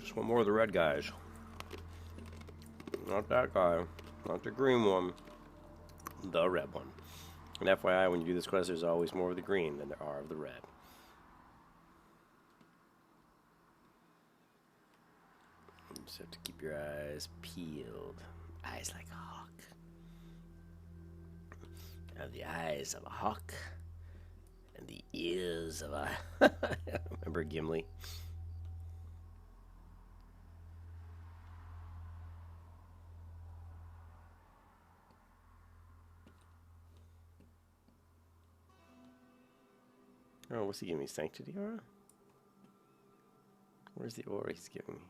Just one more of the red guys. Not that guy. Not the green one. The red one. And FYI, when you do this quest, there's always more of the green than there are of the red. You just have to keep your eyes peeled. Eyes like a hawk. Have the eyes of a hawk. And the ears of a... Remember Gimli? Oh, what's he giving me? Sanctity aura? Where's the aura he's giving me?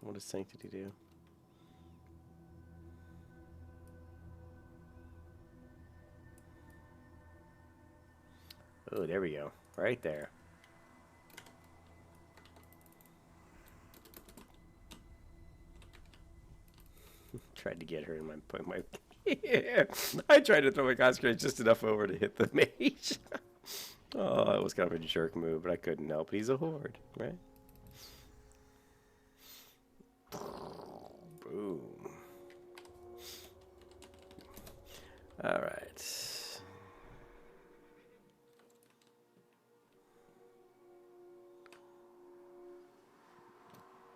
What does sanctity do? Oh, there we go. Right there. Tried to get her in my yeah. I tried to throw my concentrate just enough over to hit the mage. Oh, it was kind of a jerk move, but I couldn't help. He's a horde, right? Boom. All right.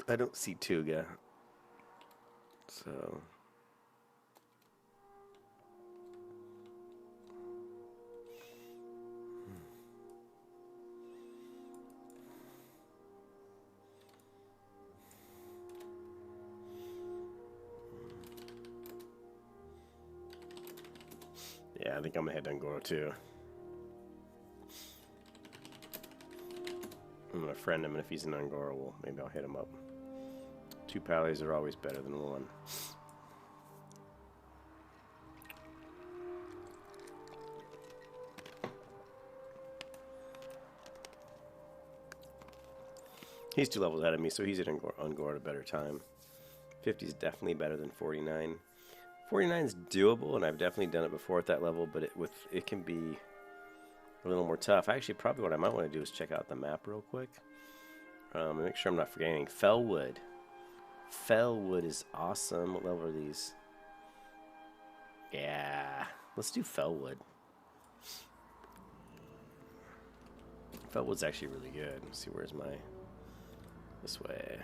I don't see Tuga. So... yeah, I think I'm gonna head to Angora too. I'm gonna friend him, and if he's in Angora, well, maybe I'll hit him up. 2 pallies are always better than 1. He's 2 levels ahead of me, so he's at Angora at a better time. 50 is definitely better than 49. 49 is doable, and I've definitely done it before at that level, but it can be a little more tough. Actually, probably what I might want to do is check out the map real quick. Make sure I'm not forgetting. Fellwood. Fellwood is awesome. What level are these? Yeah, let's do Fellwood. Fellwood's actually really good. Let's see, where's my... this way.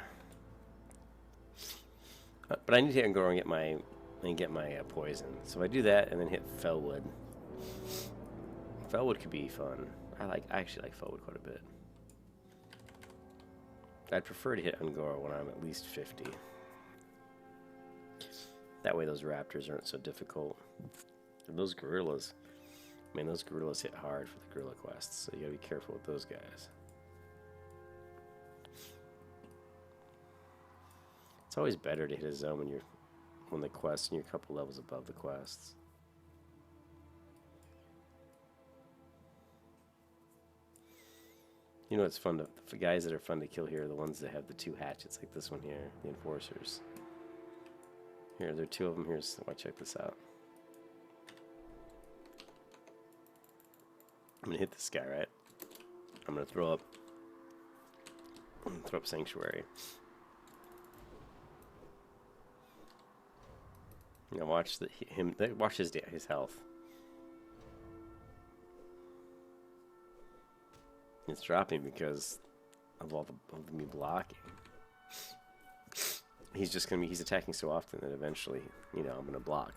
But I need to go and get my poison. So if I do that and then hit Fellwood. Fellwood could be fun. I actually like Fellwood quite a bit. I'd prefer to hit Angora when I'm at least 50. That way those raptors aren't so difficult. And those gorillas, man, those gorillas hit hard for the gorilla quests, so you gotta be careful with those guys. It's always better to hit a zone when the quests and you're a couple levels above the quests. You know what's fun the guys that are fun to kill here are the ones that have the 2 hatchets, like this one here, the enforcers. Here, there are 2 of them. Here's, why, check this out. I'm gonna hit this guy, right? I'm gonna throw up Sanctuary. Now watch watch his health. It's dropping because of me blocking. He's attacking so often that eventually, I'm gonna block.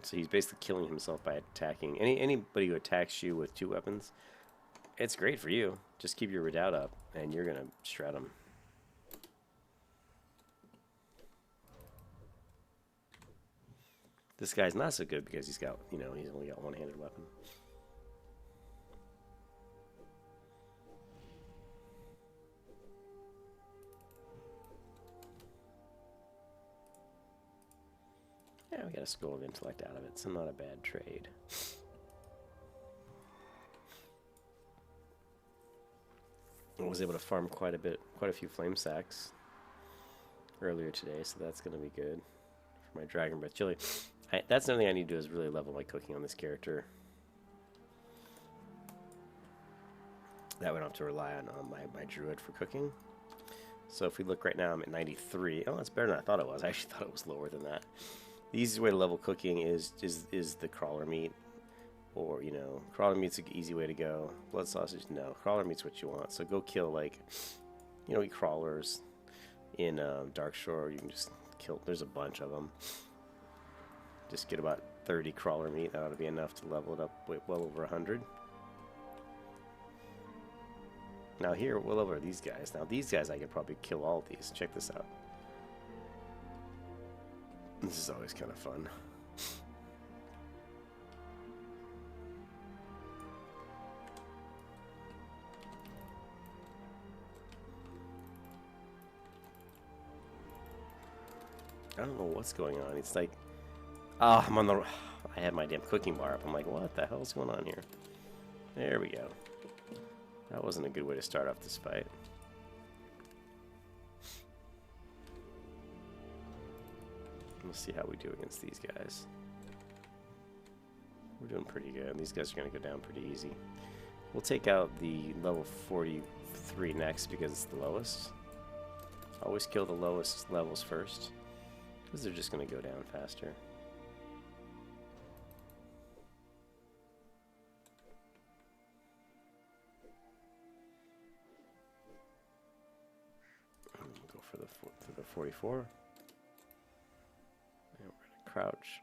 So he's basically killing himself by attacking anybody who attacks you with 2 weapons. It's great for you. Just keep your redoubt up, and you're gonna shred him. This guy's not so good because he's got, you know, he's only got one-handed weapon. Yeah, we got a Skull of Intellect out of it, so not a bad trade. I was able to farm quite a few flame sacks earlier today, so that's going to be good for my Dragon Breath Chili. That's another thing I need to do is really level my cooking on this character. That way I don't have to rely on my Druid for cooking. So if we look right now, I'm at 93. Oh, that's better than I thought it was. I actually thought it was lower than that. The easiest way to level cooking is the crawler meat. Or, you know, crawler meat's an easy way to go. Blood sausage, no. Crawler meat's what you want. So go kill, like, you know, eat crawlers in Darkshore. You can just kill, there's a bunch of them. Just get about 30 crawler meat. That ought to be enough to level it up well over 100. Now here, well over these guys. Now these guys, I could probably kill all of these. Check this out. This is always kind of fun. I don't know what's going on. It's like, oh, I'm on the, I had my damn cooking bar up. I'm like, what the hell's going on here? There we go. That wasn't a good way to start off this fight. Let's see how we do against these guys. We're doing pretty good. These guys are going to go down pretty easy. We'll take out the level 43 next because it's the lowest. Always kill the lowest levels first, because they're just going to go down faster. Go for the 44. And we're going to crouch.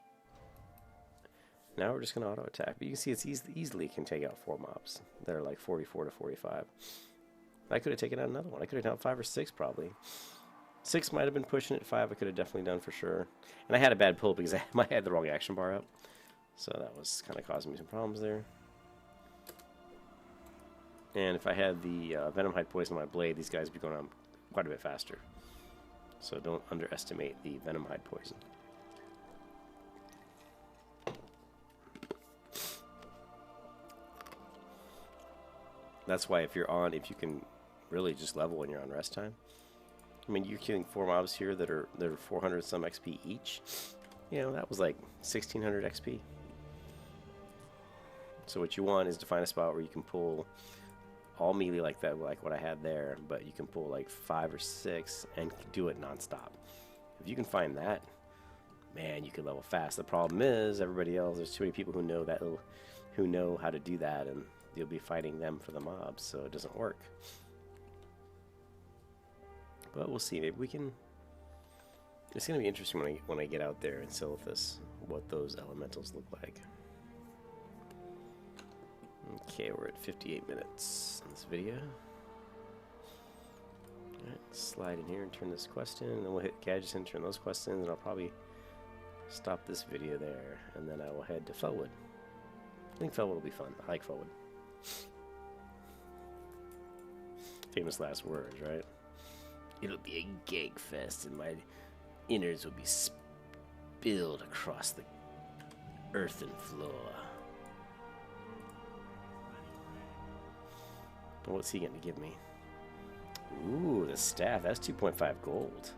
Now we're just going to auto attack. But you can see it's easily can take out 4 mobs. They're like 44 to 45. I could have taken out another one. I could have done 5 or 6 probably. 6 might have been pushing it. 5 I could have definitely done for sure. And I had a bad pull because I had the wrong action bar up. So that was kind of causing me some problems there. And if I had the Venom Hide Poison on my blade, these guys would be going on quite a bit faster. So don't underestimate the Venom Hide Poison. That's why if you can really just level when you're on rest time. I mean, you're killing 4 mobs here that are 400 some XP each. You know, that was like 1600 XP. So what you want is to find a spot where you can pull all melee like that, like what I had there, but you can pull like 5 or 6 and do it non-stop. If you can find that, man, you can level fast. The problem is everybody else, there's too many people who know how to do that, and you'll be fighting them for the mobs, so it doesn't work. But we'll see. Maybe we can. It's going to be interesting when I get out there in Silithus, what those elementals look like. Okay, we're at 58 minutes in this video. Alright, slide in here and turn this quest in, and then we'll hit Gadgetzan, turn those quests in, and I'll probably stop this video there, and then I will head to Felwood. I think Felwood will be fun. I like Felwood. Famous last words, right? It'll be a gag fest, and my innards will be spilled across the earthen floor. What's he going to give me? Ooh, the staff. That's 2.5 gold.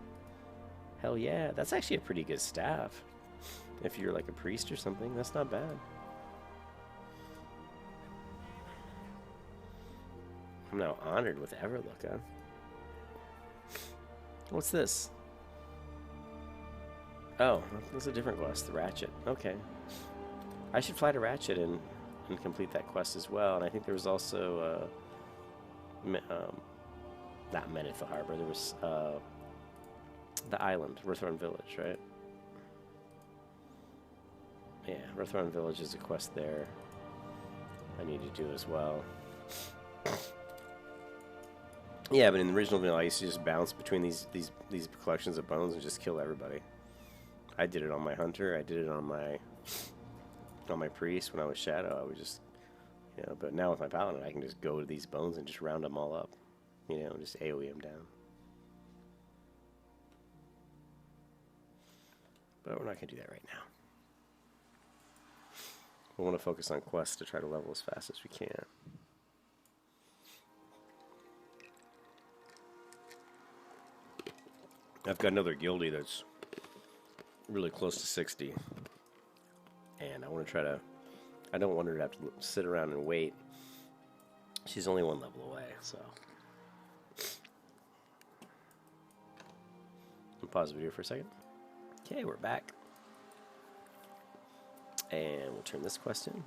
Hell yeah. That's actually a pretty good staff. If you're like a priest or something, that's not bad. I'm now honored with Everlook, huh? What's this? Oh, that's a different quest, the Ratchet. Okay. I should fly to Ratchet and complete that quest as well. And I think there was also not Menethil Harbor. There was the island, Rithorn Village, right? Yeah, Rethron Village is a quest there I need to do as well. Yeah, but in the original vanilla, I used to just bounce between these collections of bones and just kill everybody. I did it on my hunter. I did it on my priest when I was shadow. I would just, but now with my paladin, I can just go to these bones and just round them all up. Just AoE them down. But we're not going to do that right now. We want to focus on quests to try to level as fast as we can. I've got another guildie that's really close to 60. And I want to try to... I don't want her to have to sit around and wait. She's only one level away, so... I'll pause the video for a second. Okay, we're back. And we'll turn this quest in.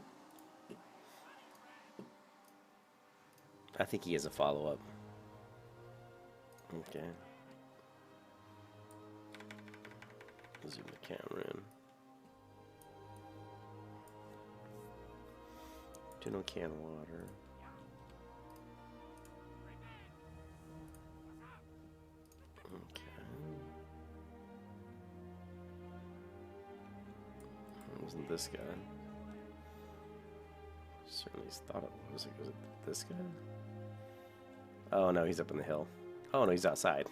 I think he has a follow-up. Okay. Zoom the camera in. General can water. Okay. It wasn't this guy. Certainly thought it was. Was it this guy? Oh no, he's up on the hill. Oh no, he's outside.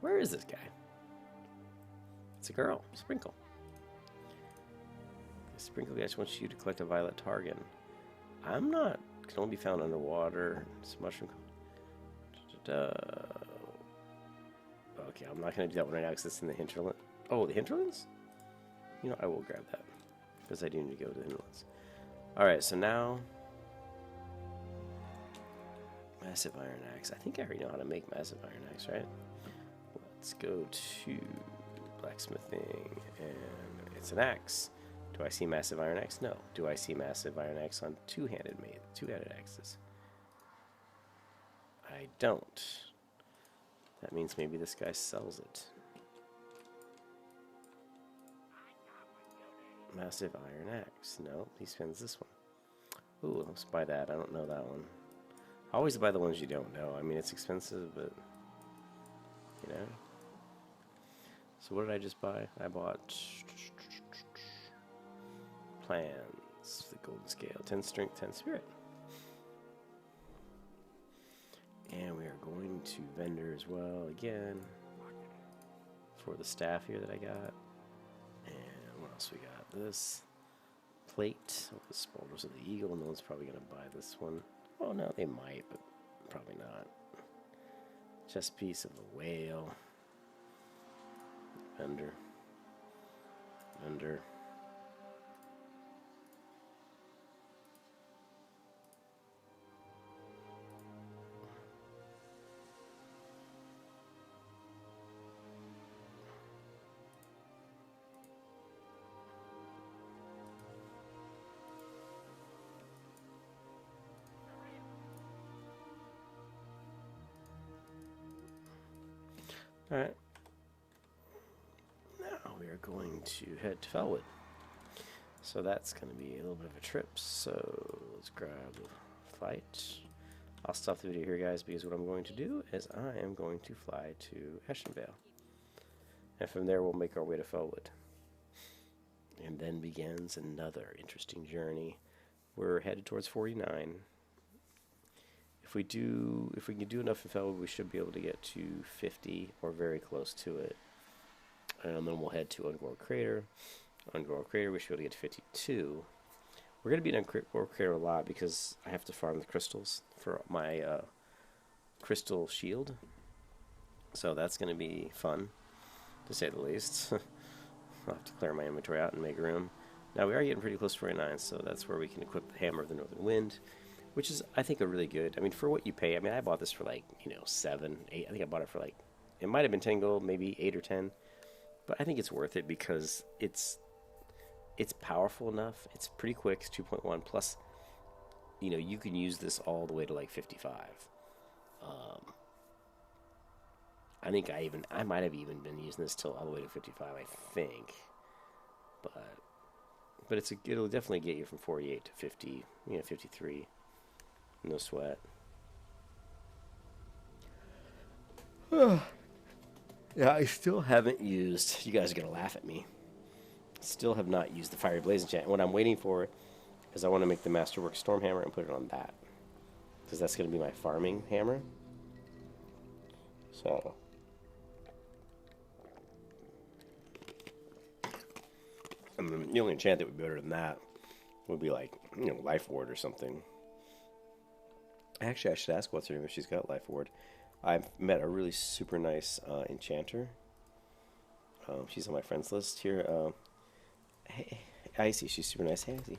Where is this guy? It's a girl, Sprinkle. Sprinkle guys wants you to collect a violet target. I'm not. Can only be found underwater. It's a mushroom. Okay, I'm not going to do that one right now because it's in the hinterland. Oh, the hinterlands? I will grab that because I do need to go to the hinterlands. Alright, so now... Massive Iron Axe. I think I already know how to make Massive Iron Axe, right? Let's go to blacksmithing, and it's an axe. Do I see Massive Iron Axe? No. Do I see Massive Iron Axe on two-handed axes? I don't. That means maybe this guy sells it. Massive Iron Axe. No, he spends this one. Ooh, let's buy that. I don't know that one. I always buy the ones you don't know. I mean, it's expensive, but, So what did I just buy? I bought plans, the golden scale, 10 strength, 10 spirit. And we are going to vendor as well again for the staff here that I got. And what else we got? This plate of the spoilers of the eagle. No one's probably going to buy this one. Oh no, they might, but probably not. Chest piece of the whale. Vendor. Alright. Now we are going to head to Felwood. So that's going to be a little bit of a trip. So let's grab the flight. I'll stop the video here, guys, because what I'm going to do is I am going to fly to Ashenvale. And from there we'll make our way to Felwood. And then begins another interesting journey. We're headed towards 49. If we can do enough in Felwood, we should be able to get to 50 or very close to it. And then we'll head to Ungor Crater. Ungor Crater, we should be able to get to 52. We're going to be in Ungor Crater a lot because I have to farm the crystals for my crystal shield. So that's going to be fun, to say the least. I'll have to clear my inventory out and make room. Now we are getting pretty close to 49, so that's where we can equip the Hammer of the Northern Wind, which is, I think, a really good. I mean, for what you pay. I mean, I bought this for like 7, 8. I think I bought it for like, it might have been 10 gold, maybe 8 or 10. But I think it's worth it because it's powerful enough. It's pretty quick. It's 2.1 plus. You can use this all the way to like 55. I think I might have even been using this till all the way to 55. I think, but But it'll definitely get you from 48 to 50, 53. No sweat. Yeah, I still haven't used. You guys are gonna laugh at me. Still have not used the Fiery Blaze enchant. What I'm waiting for is I want to make the Masterwork Stormhammer and put it on that, because that's gonna be my farming hammer. So. I mean, the only enchant that would be better than that would be like, Life Ward or something. Actually, I should ask what's her name if she's got Life Ward. I've met a really super nice enchanter. She's on my friends list here. Hey, Icy, she's super nice. Hey, Icy,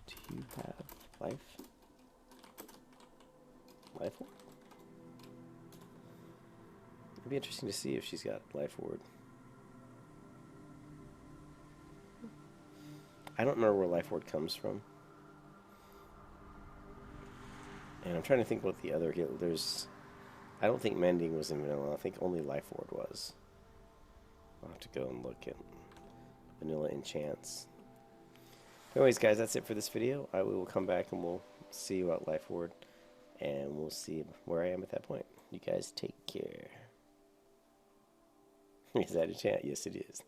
do you have Life Ward? It'd be interesting to see if she's got Life Ward. I don't remember where Life Ward comes from. And I'm trying to think what the other heal. I don't think Mending was in vanilla. I think only Life Ward was. I'll have to go and look at vanilla enchants. Anyways, guys, that's it for this video. We will come back and we'll see about Life Ward. And we'll see where I am at that point. You guys take care. Is that a enchant? Yes, it is.